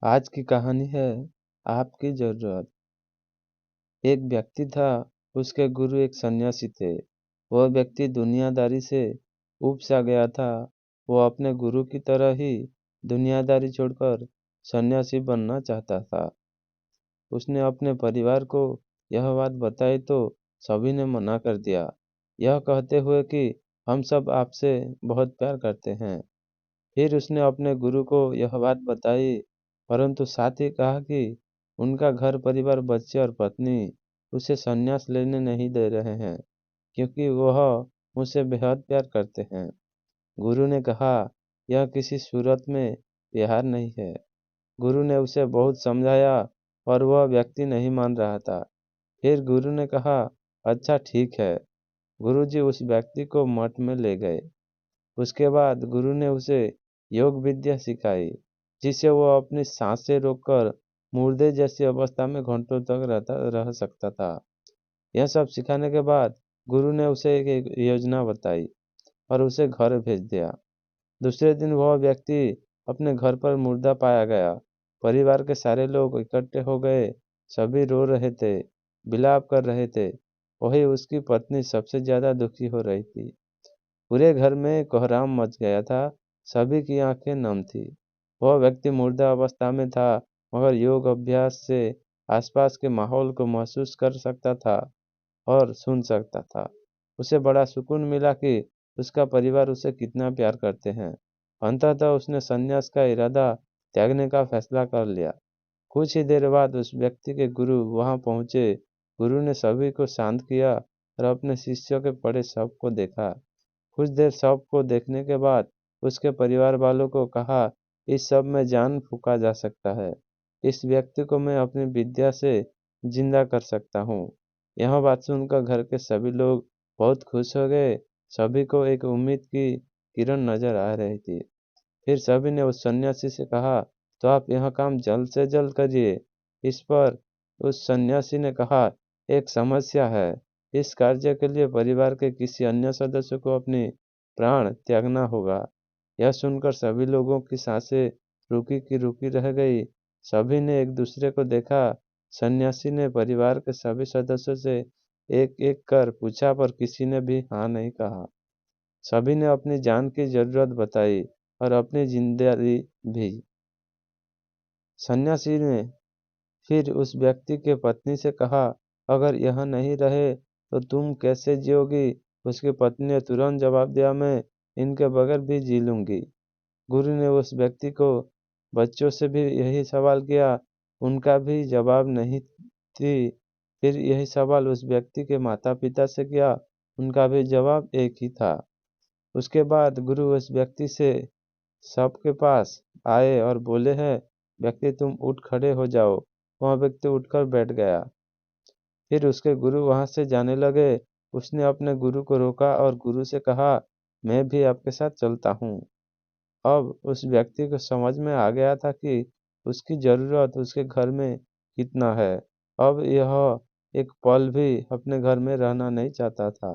आज की कहानी है आपकी ज़रूरत। एक व्यक्ति था, उसके गुरु एक सन्यासी थे। वह व्यक्ति दुनियादारी से ऊब सा गया था। वो अपने गुरु की तरह ही दुनियादारी छोड़कर सन्यासी बनना चाहता था। उसने अपने परिवार को यह बात बताई तो सभी ने मना कर दिया, यह कहते हुए कि हम सब आपसे बहुत प्यार करते हैं। फिर उसने अपने गुरु को यह बात बताई, परंतु साथ ही कहा कि उनका घर परिवार, बच्चे और पत्नी उसे संन्यास लेने नहीं दे रहे हैं, क्योंकि वह मुझसे बेहद प्यार करते हैं। गुरु ने कहा, यह किसी सूरत में प्यार नहीं है। गुरु ने उसे बहुत समझाया और वह व्यक्ति नहीं मान रहा था। फिर गुरु ने कहा, अच्छा ठीक है। गुरुजी उस व्यक्ति को मठ में ले गए। उसके बाद गुरु ने उसे योग विद्या सिखाई, जिससे वह अपनी सांसें रोककर मुर्दे जैसी अवस्था में घंटों तक रह सकता था। यह सब सिखाने के बाद गुरु ने उसे एक योजना बताई और उसे घर भेज दिया। दूसरे दिन वह व्यक्ति अपने घर पर मुर्दा पाया गया। परिवार के सारे लोग इकट्ठे हो गए। सभी रो रहे थे, विलाप कर रहे थे। वही उसकी पत्नी सबसे ज्यादा दुखी हो रही थी। पूरे घर में कोहराम मच गया था। सभी की आंखें नम थी। वह व्यक्ति मुर्दा अवस्था में था, मगर योग अभ्यास से आसपास के माहौल को महसूस कर सकता था और सुन सकता था। उसे बड़ा सुकून मिला कि उसका परिवार उसे कितना प्यार करते हैं। अंततः उसने संन्यास का इरादा त्यागने का फैसला कर लिया। कुछ ही देर बाद उस व्यक्ति के गुरु वहां पहुंचे। गुरु ने सभी को शांत किया और अपने शिष्यों के पड़े शव को देखा। कुछ देर शव को देखने के बाद उसके परिवार वालों को कहा, इस शव में जान फूंका जा सकता है। इस व्यक्ति को मैं अपनी विद्या से जिंदा कर सकता हूँ। यह बात सुनकर घर के सभी लोग बहुत खुश हो गए। सभी को एक उम्मीद की किरण नजर आ रही थी। फिर सभी ने उस सन्यासी से कहा, तो आप यह काम जल्द से जल्द करिए। इस पर उस सन्यासी ने कहा, एक समस्या है। इस कार्य के लिए परिवार के किसी अन्य सदस्य को अपनी प्राण त्यागना होगा। यह सुनकर सभी लोगों की सांसें रुकी की रुकी रह गई। सभी ने एक दूसरे को देखा। सन्यासी ने परिवार के सभी सदस्यों से एक एक कर पूछा, पर किसी ने भी हाँ नहीं कहा। सभी ने अपनी जान की जरूरत बताई और अपनी जिंदगी भी। सन्यासी ने फिर उस व्यक्ति के पत्नी से कहा, अगर यह नहीं रहे तो तुम कैसे जियोगी? उसकी पत्नी ने तुरंत जवाब दिया, मैं इनके बगैर भी जी लूंगी। गुरु ने उस व्यक्ति को बच्चों से भी यही सवाल किया, उनका भी जवाब नहीं थी। फिर यही सवाल उस व्यक्ति के माता पिता से किया, उनका भी जवाब एक ही था। उसके बाद गुरु उस व्यक्ति से सबके पास आए और बोले हैं, व्यक्ति तुम उठ खड़े हो जाओ। वह व्यक्ति उठकर बैठ गया। फिर उसके गुरु वहां से जाने लगे। उसने अपने गुरु को रोका और गुरु से कहा, मैं भी आपके साथ चलता हूँ। अब उस व्यक्ति को समझ में आ गया था कि उसकी जरूरत उसके घर में कितना है। अब यह एक पल भी अपने घर में रहना नहीं चाहता था।